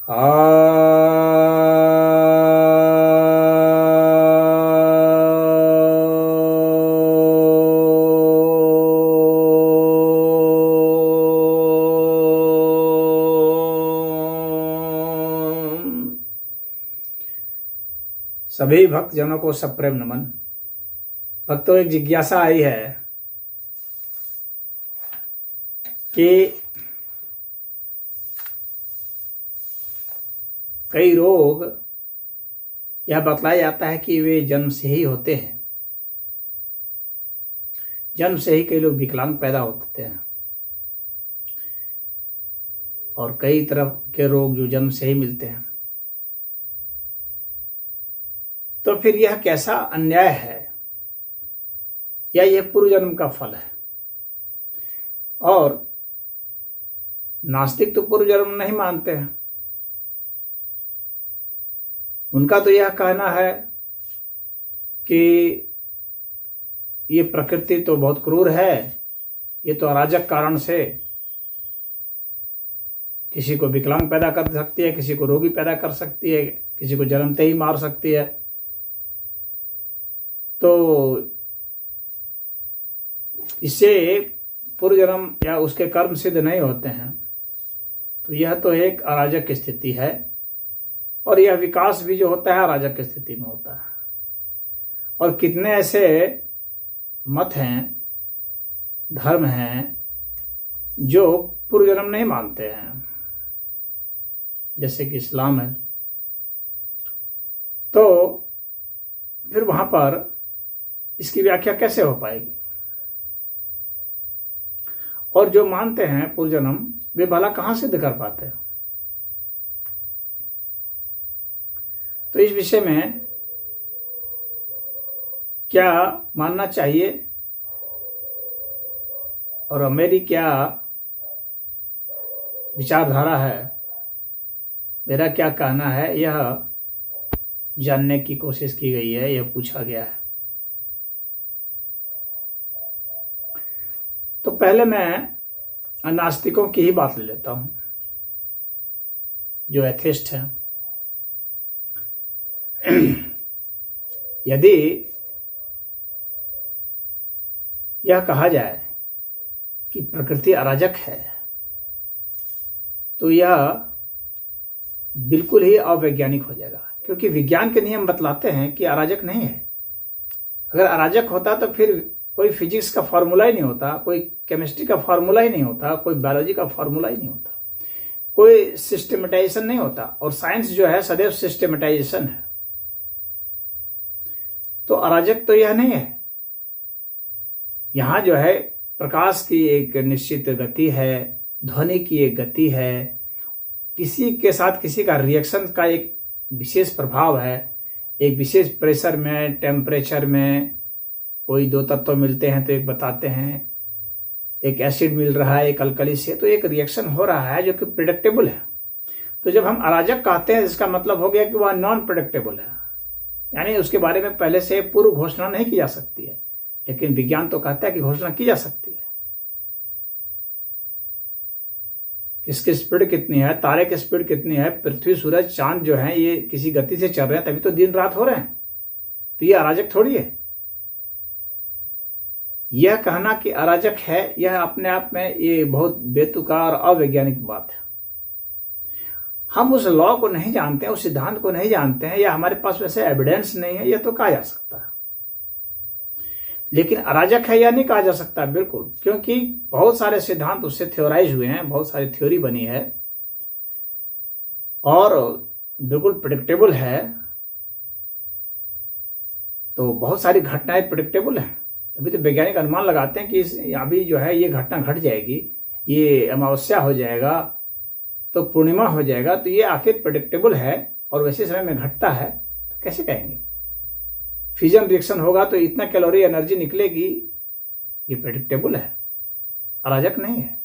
सभी भक्तजनों को सप्रेम नमन। भक्तों, एक जिज्ञासा आई है कि कई रोग यह बतलाया जाता है कि वे जन्म से ही होते हैं। जन्म से ही कई लोग विकलांग पैदा होते हैं और कई तरह के रोग जो जन्म से ही मिलते हैं। तो फिर यह कैसा अन्याय है, या यह पूर्व जन्म का फल है? और नास्तिक तो पूर्व जन्म नहीं मानते हैं। उनका तो यह कहना है कि ये प्रकृति तो बहुत क्रूर है, ये तो अराजक कारण से किसी को विकलांग पैदा कर सकती है, किसी को रोगी पैदा कर सकती है, किसी को जन्मते ही मार सकती है। तो इससे पूर्व जन्म या उसके कर्म सिद्ध नहीं होते हैं। तो यह तो एक अराजक की स्थिति है, और यह विकास भी जो होता है अराजक की स्थिति में होता है। और कितने ऐसे मत हैं, धर्म हैं जो पूर्व जन्म नहीं मानते हैं, जैसे कि इस्लाम है। तो फिर वहां पर इसकी व्याख्या कैसे हो पाएगी? और जो मानते हैं पूर्व जन्म, वे भला कहां सिद्ध कर पाते हैं? तो इस विषय में क्या मानना चाहिए और मेरी क्या विचारधारा है, मेरा क्या कहना है, यह जानने की कोशिश की गई है, यह पूछा गया है। तो पहले मैं नास्तिकों की ही बात ले लेता हूं, जो एथिस्ट हैं। यदि यह कहा जाए कि प्रकृति अराजक है, तो यह बिल्कुल ही अवैज्ञानिक हो जाएगा, क्योंकि विज्ञान के नियम बतलाते हैं कि अराजक नहीं है। अगर अराजक होता तो फिर कोई फिजिक्स का फॉर्मूला ही नहीं होता, कोई केमिस्ट्री का फॉर्मूला ही नहीं होता, कोई बायोलॉजी का फॉर्मूला ही नहीं होता, कोई सिस्टमेटाइजेशन नहीं होता। और साइंस जो है सदैव सिस्टमेटाइजेशन है। तो अराजक तो यह नहीं है। यहां जो है प्रकाश की एक निश्चित गति है, ध्वनि की एक गति है, किसी के साथ किसी का रिएक्शन का एक विशेष प्रभाव है। एक विशेष प्रेशर में, टेम्परेचर में कोई दो तत्व मिलते हैं तो एक बताते हैं, एक एसिड मिल रहा है एक अल्कली से, तो एक रिएक्शन हो रहा है जो कि प्रेडिक्टेबल है। तो जब हम अराजक कहते हैं, इसका मतलब हो गया कि वह नॉन प्रेडिक्टेबल है, यानी उसके बारे में पहले से पूर्व घोषणा नहीं की जा सकती है। लेकिन विज्ञान तो कहता है कि घोषणा की जा सकती है। किसकी स्पीड कितनी है, तारे की स्पीड कितनी है, पृथ्वी सूरज चांद जो है ये किसी गति से चल रहे हैं, तभी तो दिन रात हो रहे हैं। तो ये अराजक थोड़ी है। यह कहना कि अराजक है, यह अपने आप में ये बहुत बेतुका और अवैज्ञानिक बात है। हम उस लॉ को नहीं जानते हैं, उस सिद्धांत को नहीं जानते हैं, या हमारे पास वैसे एविडेंस नहीं है, यह तो कहा जा सकता है। लेकिन अराजक है या नहीं कहा जा सकता, बिल्कुल, क्योंकि बहुत सारे सिद्धांत उससे थ्योराइज हुए हैं, बहुत सारी थ्योरी बनी है और बिल्कुल प्रेडिक्टेबल है। तो बहुत सारी घटनाएं प्रेडिक्टेबल है, तभी तो वैज्ञानिक अनुमान लगाते हैं कि अभी जो है ये घटना घट जाएगी, ये अमावस्या हो जाएगा तो पूर्णिमा हो जाएगा, तो ये आखिर प्रेडिक्टेबल है और वैसे समय में घटता है। तो कैसे कहेंगे? फ्यूजन रिएक्शन होगा तो इतना कैलोरी एनर्जी निकलेगी, ये प्रेडिक्टेबल है, अराजक नहीं है।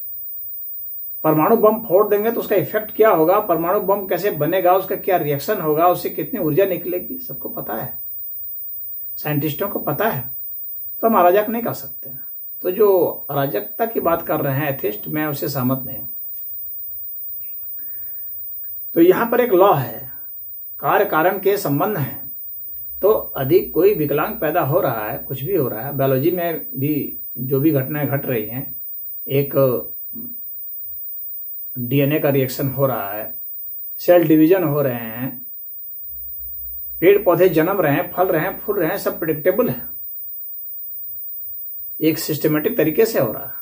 परमाणु बम फोड़ देंगे तो उसका इफेक्ट क्या होगा, परमाणु बम कैसे बनेगा, उसका क्या रिएक्शन होगा, उससे कितनी ऊर्जा निकलेगी, सबको पता है, साइंटिस्टों को पता है। तो हम अराजक नहीं कर सकते। तो जो अराजकता की बात कर रहे हैं एथिस्ट, मैं उससे सहमत नहीं हूं। तो यहां पर एक लॉ है, कार्य कारण के संबंध है। तो अधिक कोई विकलांग पैदा हो रहा है, कुछ भी हो रहा है, बायोलॉजी में भी जो भी घटनाएं घट रही हैं, एक डीएनए का रिएक्शन हो रहा है, सेल डिवीजन हो रहे हैं, पेड़ पौधे जन्म रहे हैं, फल रहे हैं, फूल रहे हैं, सब प्रेडिक्टेबल है, एक सिस्टमेटिक तरीके से हो रहा है,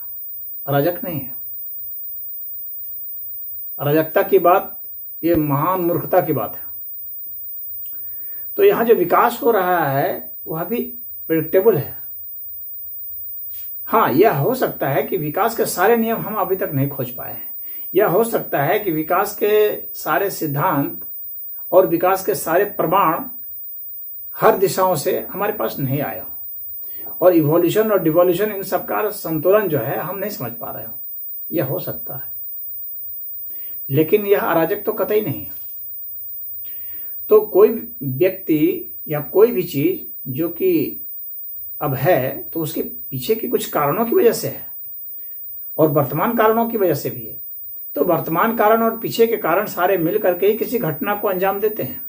अराजक नहीं है। अराजकता की बात, ये महान मूर्खता की बात है। तो यहां जो विकास हो रहा है वह भी प्रेडिक्टेबल है। हाँ, यह हो सकता है कि विकास के सारे नियम हम अभी तक नहीं खोज पाए हैं। यह हो सकता है कि विकास के सारे सिद्धांत और विकास के सारे प्रमाण हर दिशाओं से हमारे पास नहीं आए हो, और इवोल्यूशन और डिवोल्यूशन, इन सबका संतुलन जो है हम नहीं समझ पा रहे हो। यह हो सकता है, लेकिन यह अराजक तो कतई नहीं है। तो कोई व्यक्ति या कोई भी चीज जो कि अब है, तो उसके पीछे के कुछ कारणों की वजह से है, और वर्तमान कारणों की वजह से भी है। तो वर्तमान कारण और पीछे के कारण सारे मिल करके ही किसी घटना को अंजाम देते हैं।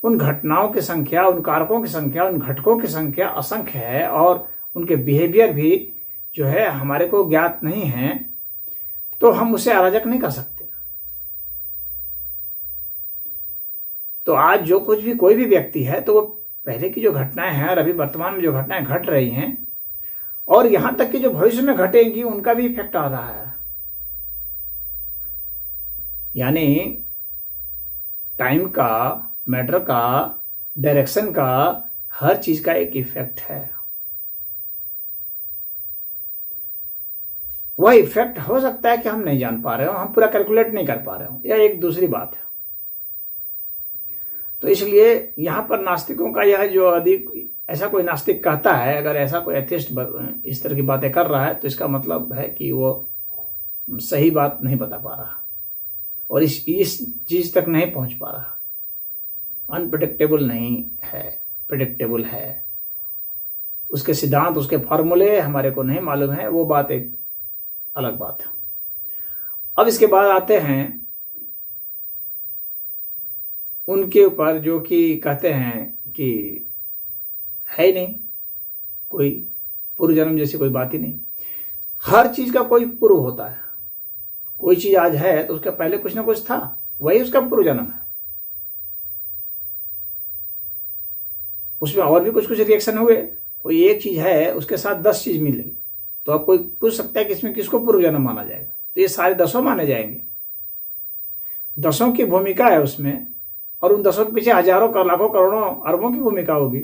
उन घटनाओं की संख्या, उन कारकों की संख्या, उन घटकों की संख्या असंख्य है, और उनके बिहेवियर भी जो है हमारे को ज्ञात नहीं है, तो हम उसे अराजक नहीं कर सकते। तो आज जो कुछ भी कोई भी व्यक्ति है, तो वो पहले की जो घटनाएं हैं और अभी वर्तमान में जो घटनाएं घट रही हैं, और यहां तक कि जो भविष्य में घटेंगी, उनका भी इफेक्ट आ रहा है। यानी टाइम का, मैटर का, डायरेक्शन का, हर चीज का एक इफेक्ट है। वह इफेक्ट हो सकता है कि हम नहीं जान पा रहे हो, हम पूरा कैलकुलेट नहीं कर पा रहे हो, यह एक दूसरी बात है। तो इसलिए यहां पर नास्तिकों का यह जो अधिक, ऐसा कोई नास्तिक कहता है, अगर ऐसा कोई एथिस्ट इस तरह की बातें कर रहा है, तो इसका मतलब है कि वो सही बात नहीं बता पा रहा, और इस चीज तक नहीं पहुंच पा रहा। अनप्रेडिक्टेबल नहीं है, प्रेडिक्टेबल है। उसके सिद्धांत, उसके फॉर्मूले हमारे को नहीं मालूम है, वो बात एक अलग बात है। अब इसके बाद आते हैं उनके ऊपर जो कि कहते हैं कि है ही नहीं, कोई पूर्व जन्म जैसी कोई बात ही नहीं। हर चीज का कोई पूर्व होता है। कोई चीज आज है तो उसका पहले कुछ ना कुछ था, वही उसका पूर्व जन्म है। उसमें और भी कुछ कुछ रिएक्शन हुए। कोई एक चीज है, उसके साथ 10 चीज मिल गई, तो अब कोई पूछ सकता है कि इसमें किसको पूर्व जन्म माना जाएगा? तो ये सारे 10 माने जाएंगे। 10 की भूमिका है उसमें, और उन 10 के पीछे हजारों, लाखों, करोड़ों, अरबों की भूमिका होगी।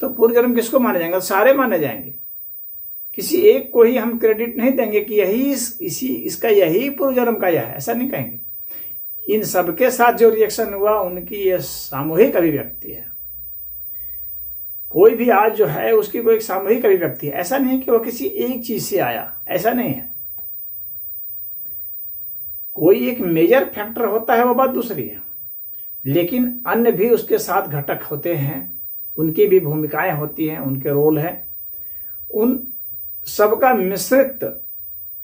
तो पूर्व जन्म किसको माने जाएंगे? सारे माने जाएंगे। किसी एक को ही हम क्रेडिट नहीं देंगे कि यही इसका यही पूर्व जन्म का यह है, ऐसा नहीं कहेंगे। इन सबके साथ जो रिएक्शन हुआ, उनकी यह सामूहिक अभिव्यक्ति है। कोई भी आज जो है उसकी कोई एक सामूहिक अभिव्यक्ति है। ऐसा नहीं कि वह किसी एक चीज से आया, ऐसा नहीं है। कोई एक मेजर फैक्टर होता है, वो बात दूसरी है, लेकिन अन्य भी उसके साथ घटक होते हैं, उनकी भी भूमिकाएं होती हैं, उनके रोल हैं। उन सबका मिश्रित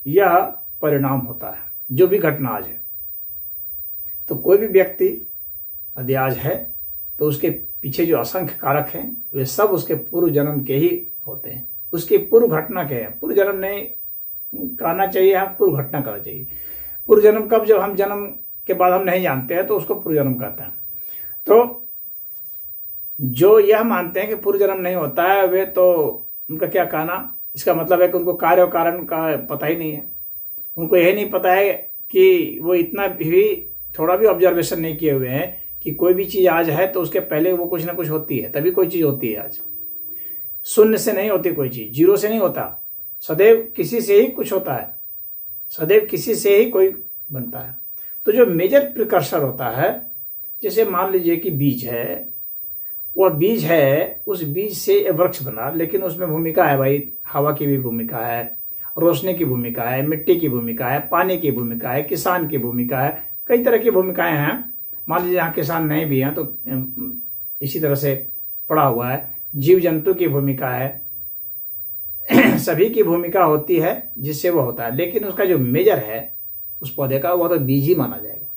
यह परिणाम होता है, जो भी घटना आज है। तो कोई भी व्यक्ति यदि आज है, तो उसके पीछे जो असंख्य कारक हैं, वे सब उसके पूर्व जन्म के ही होते हैं, उसकी पूर्व घटना के हैं। पूर्व जन्म नहीं कहना चाहिए, हम पूर्व घटना कहना चाहिए। पूर्व जन्म कब? जब हम जन्म के बाद हम नहीं जानते हैं, तो उसको पूर्व जन्म कहते हैं। तो जो यह मानते हैं कि पूर्व जन्म नहीं होता है, वे तो उनका क्या कहना, इसका मतलब है कि उनको कार्य और कारण का पता ही नहीं है। उनको यही नहीं पता है कि वो इतना भी, थोड़ा भी ऑब्जर्वेशन नहीं किए हुए हैं कि कोई भी चीज आज है तो उसके पहले वो कुछ ना कुछ होती है, तभी कोई चीज होती है। आज शून्य से नहीं होती कोई चीज, जीरो से नहीं होता, सदैव किसी से ही कुछ होता है, सदैव किसी से ही कोई बनता है। तो जो मेजर प्रिकर्सर होता है, जैसे मान लीजिए कि बीज है, वह बीज है, उस बीज से वृक्ष बना, लेकिन उसमें भूमिका है भाई, हवा की भी भूमिका है, रोशनी की भूमिका है, मिट्टी की भूमिका है, पानी की भूमिका है, किसान की भूमिका है, कई तरह की भूमिकाएं हैं। मान लीजिए यहाँ किसान नहीं भी हैं, तो इसी तरह से पड़ा हुआ है, जीव जंतु की भूमिका है, सभी की भूमिका होती है जिससे वो होता है। लेकिन उसका जो मेजर है उस पौधे का, वो तो बीज ही माना जाएगा।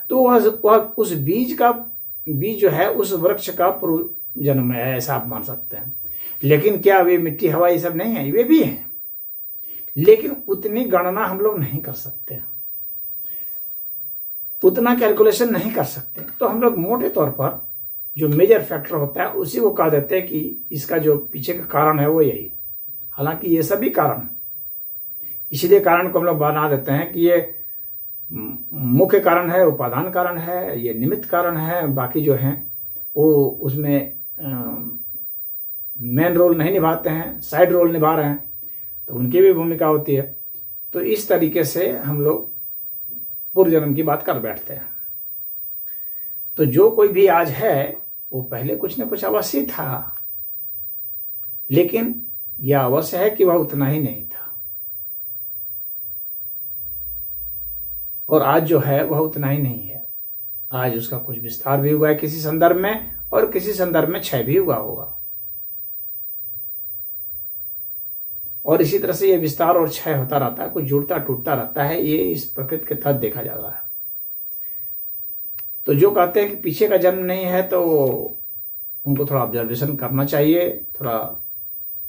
तो वह उस बीज जो है उस वृक्ष का पूर्व जन्म है, ऐसा आप मान सकते हैं। लेकिन क्या वे मिट्टी हवा ये सब नहीं है? वे भी हैं, लेकिन उतनी गणना हम लोग नहीं कर सकते, उतना कैलकुलेशन नहीं कर सकते। तो हम लोग मोटे तौर पर जो मेजर फैक्टर होता है उसी को कह देते हैं कि इसका जो पीछे का कारण है वो यही। हालांकि ये सभी कारण, इसलिए कारण को हम लोग बना देते हैं कि ये मुख्य कारण है, उपादान कारण है, ये निमित्त कारण है, बाकी जो हैं वो उसमें मेन रोल नहीं निभाते हैं, साइड रोल निभा रहे हैं, तो उनकी भी भूमिका होती है। तो इस तरीके से हम लोग पूर्व जन्म की बात कर बैठते हैं। तो जो कोई भी आज है वो पहले कुछ न कुछ अवश्य था, लेकिन यह अवश्य है कि वह उतना ही नहीं था, और आज जो है वह उतना ही नहीं है। आज उसका कुछ विस्तार भी हुआ है किसी संदर्भ में, और किसी संदर्भ में क्षय भी हुआ होगा, और इसी तरह से यह विस्तार और क्षय होता रहता है, कुछ जुड़ता टूटता रहता है। ये इस प्रकृति के तहत देखा जा रहा है। तो जो कहते हैं कि पीछे का जन्म नहीं है, तो उनको थोड़ा ऑब्जर्वेशन करना चाहिए, थोड़ा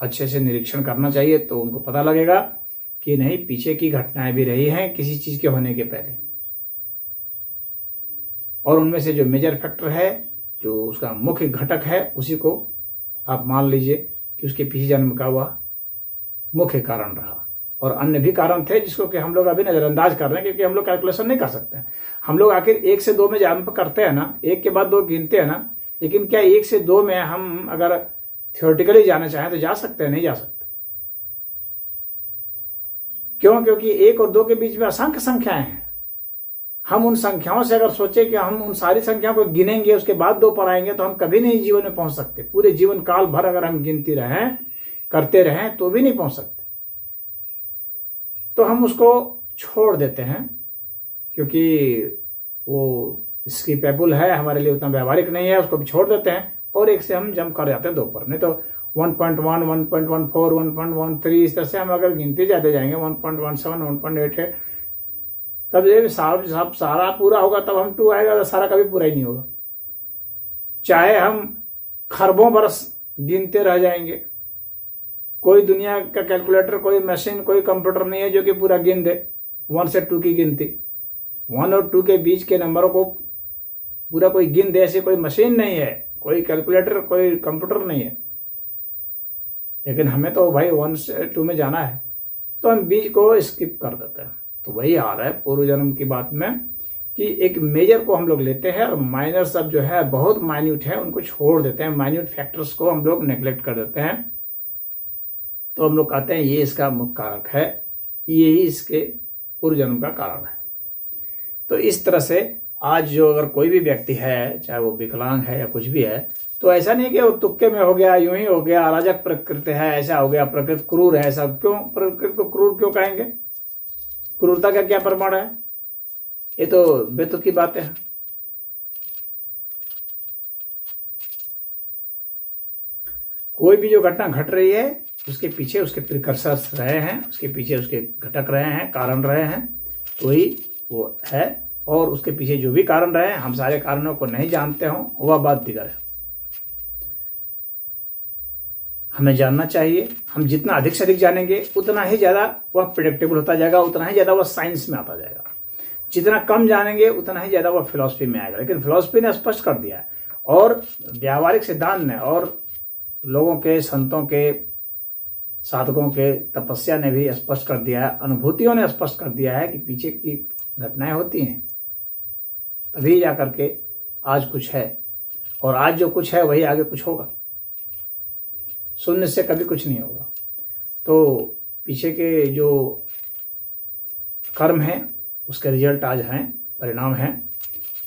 अच्छे से निरीक्षण करना चाहिए, तो उनको पता लगेगा कि नहीं, पीछे की घटनाएं भी रही हैं किसी चीज के होने के पहले, और उनमें से जो मेजर फैक्टर है, जो उसका मुख्य घटक है, उसी को आप मान लीजिए कि उसके पीछे जन्म का वह मुख्य कारण रहा। और अन्य भी कारण थे जिसको कि हम लोग अभी नजरअंदाज कर रहे हैं, क्योंकि हम लोग कैलकुलेशन नहीं कर सकते हैं। हम लोग आखिर 1 से 2 में जंप करते हैं ना, 1 के बाद 2 गिनते हैं ना, लेकिन क्या 1 से 2 में हम अगर थियोरेटिकली जाना चाहें तो जा सकते हैं? नहीं जा सकते। क्यों? क्योंकि 1 और 2 के बीच में असंख्य संख्याएं हैं। हम उन संख्याओं से अगर सोचे कि हम उन सारी संख्याओं को गिनेंगे उसके बाद 2 पर आएंगे, तो हम कभी नहीं जीवन में पहुंच सकते। पूरे जीवन काल भर अगर हम गिनती रहें, करते रहें, तो भी नहीं पहुंच सकते। तो हम उसको छोड़ देते हैं, क्योंकि वो स्किपेबल है, हमारे लिए उतना व्यवहारिक नहीं है, उसको भी छोड़ देते हैं, और 1 से हम जंप कर जाते हैं 2 पर। नहीं तो 1.1, 1.14, 1.13, इस तरह से हम अगर गिनते जाते जाएंगे 1.17, 1.88, तब ये सारा पूरा होगा, तब हम 2 आएगा, तो सारा कभी पूरा ही नहीं होगा। चाहे हम खरबों बरस गिनते रह जाएंगे, कोई दुनिया का कैलकुलेटर, कोई मशीन, कोई कंप्यूटर नहीं है जो कि पूरा गिन दे 1 से 2 की गिनती। 1 और 2 के बीच के नंबरों को पूरा कोई गिन दे, ऐसी कोई मशीन नहीं है, कोई कैलकुलेटर, कोई कंप्यूटर नहीं है। लेकिन हमें तो भाई 1 से 2 में जाना है, तो हम बीच को स्किप कर देते हैं। तो वही आ रहा है पूर्व जन्म की बात में, कि एक मेजर को हम लोग लेते हैं और माइनर सब जो है बहुत माइन्यूट है उनको छोड़ देते हैं, माइन्यूट फैक्टर्स को हम लोग नेग्लेक्ट कर देते हैं। तो हम लोग कहते हैं ये इसका मुख्य कारक है, यही इसके पूर्व जन्म का कारण है। तो इस तरह से आज जो अगर कोई भी व्यक्ति है, चाहे वो विकलांग है या कुछ भी है, तो ऐसा नहीं कि वो तुक्के में हो गया, यूं ही हो गया, अराजक प्रकृति है, ऐसा हो गया, प्रकृति क्रूर है। सब क्यों प्रकृति को क्रूर क्यों कहेंगे? क्रूरता का क्या प्रमाण है? ये तो बेतुकी की बातें हैं। कोई भी जो घटना घट रही है उसके पीछे उसके प्रिकर्सर्स रहे हैं, उसके पीछे उसके घटक रहे हैं, कारण रहे हैं, तो ही वो है। और उसके पीछे जो भी कारण रहे हैं, हम सारे कारणों को नहीं जानते हों, वह बात दिगर है। हमें जानना चाहिए। हम जितना अधिक से अधिक जानेंगे उतना ही ज़्यादा वह प्रेडिक्टेबल होता जाएगा, उतना ही ज़्यादा वह साइंस में आता जाएगा। जितना कम जानेंगे उतना ही ज़्यादा वह फिलॉसफी में आएगा। लेकिन फिलॉसफी ने स्पष्ट कर दिया है, और व्यावहारिक सिद्धांत ने, और लोगों के, संतों के, साधकों के तपस्या ने भी स्पष्ट कर दिया है, अनुभूतियों ने स्पष्ट कर दिया है कि पीछे की घटनाएं होती हैं, तभी जा करके आज कुछ है, और आज जो कुछ है वही आगे कुछ होगा। शून्य से कभी कुछ नहीं होगा। तो पीछे के जो कर्म हैं उसके रिजल्ट आज हैं, परिणाम हैं।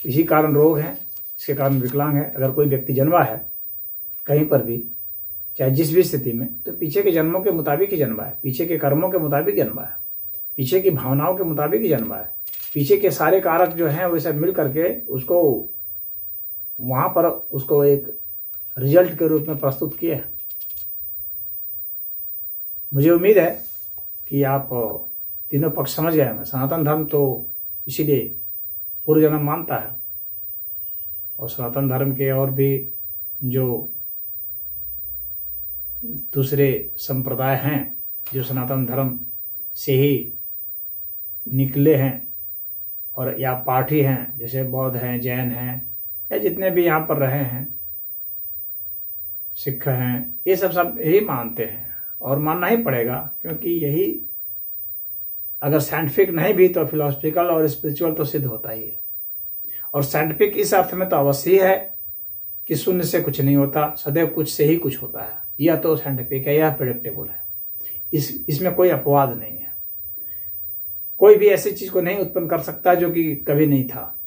इसी कारण रोग हैं, इसके कारण विकलांग है। अगर कोई व्यक्ति जन्मा है कहीं पर भी, चाहे जिस भी स्थिति में, तो पीछे के जन्मों के मुताबिक ही जन्मा है, पीछे के कर्मों के मुताबिक जन्मा है, पीछे की भावनाओं के मुताबिक ही जन्मा है। पीछे के सारे कारक जो हैं वो सब मिल करके उसको वहाँ पर उसको एक रिजल्ट के रूप में प्रस्तुत किए हैं। मुझे उम्मीद है कि आप तीनों पक्ष समझ गए हैं। सनातन धर्म तो इसीलिए पूर्व जन्म मानता है। और सनातन धर्म के और भी जो दूसरे संप्रदाय हैं जो सनातन धर्म से ही निकले हैं और या पाठी हैं, जैसे बौद्ध हैं, जैन हैं, या जितने भी यहाँ पर रहे हैं, सिख हैं, ये सब यही मानते हैं और मानना ही पड़ेगा, क्योंकि यही अगर साइंटिफिक नहीं भी तो फिलोसफिकल और स्पिरिचुअल तो सिद्ध होता ही है। और साइंटिफिक इस अर्थ में तो अवश्य ही है कि शून्य से कुछ नहीं होता, सदैव कुछ से ही कुछ होता है। यह तो साइंटिफिक है, यह प्रेडिक्टेबल है, इसमें कोई अपवाद नहीं है। कोई भी ऐसी चीज को नहीं उत्पन्न कर सकता जो कि कभी नहीं था।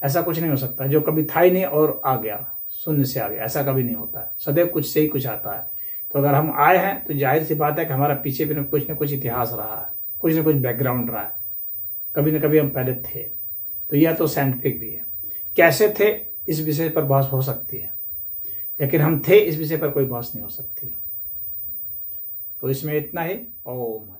ऐसा कुछ नहीं हो सकता जो कभी था ही नहीं और आ गया, शून्य से आ गया, ऐसा कभी नहीं होता है। सदैव कुछ से ही कुछ आता है। तो अगर हम आए हैं तो जाहिर सी बात है कि हमारा पीछे भी कुछ न कुछ इतिहास रहा है, कुछ न कुछ बैकग्राउंड रहा है, कभी न कभी हम पहले थे। तो यह तो साइंटिफिक भी है। कैसे थे इस विषय पर बहस हो सकती है, लेकिन हम थे इस विषय पर कोई बहस नहीं हो सकती है। तो इसमें इतना ही। ओम।